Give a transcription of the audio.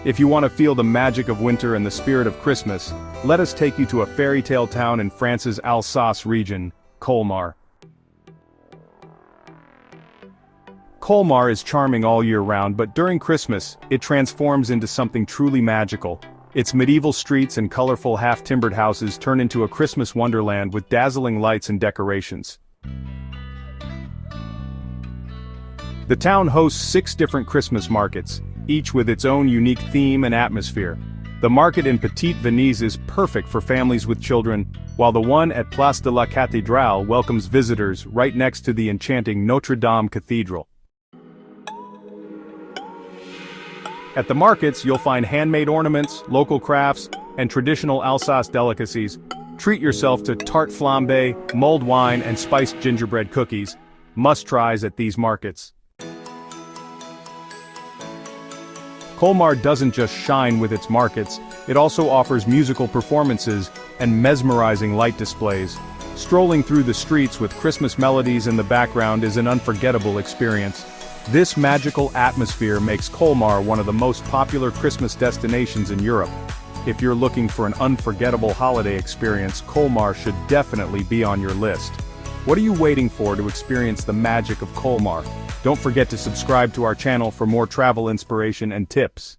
If you want to feel the magic of winter and the spirit of Christmas, let us take you to a fairy tale town in France's Alsace region, Colmar. Colmar is charming all year round, but during Christmas, it transforms into something truly magical. Its medieval streets and colorful half-timbered houses turn into a Christmas wonderland with dazzling lights and decorations. The town hosts 6 different Christmas markets, each with its own unique theme and atmosphere. The market in Petite Venise is perfect for families with children, while the one at Place de la Cathédrale welcomes visitors right next to the enchanting Notre Dame Cathedral. At the markets, you'll find handmade ornaments, local crafts, and traditional Alsace delicacies. Treat yourself to tarte flambée, mulled wine, and spiced gingerbread cookies, must-tries at these markets. Colmar doesn't just shine with its markets, it also offers musical performances and mesmerizing light displays. Strolling through the streets with Christmas melodies in the background is an unforgettable experience. This magical atmosphere makes Colmar one of the most popular Christmas destinations in Europe. If you're looking for an unforgettable holiday experience, Colmar should definitely be on your list. What are you waiting for to experience the magic of Colmar? Don't forget to subscribe to our channel for more travel inspiration and tips.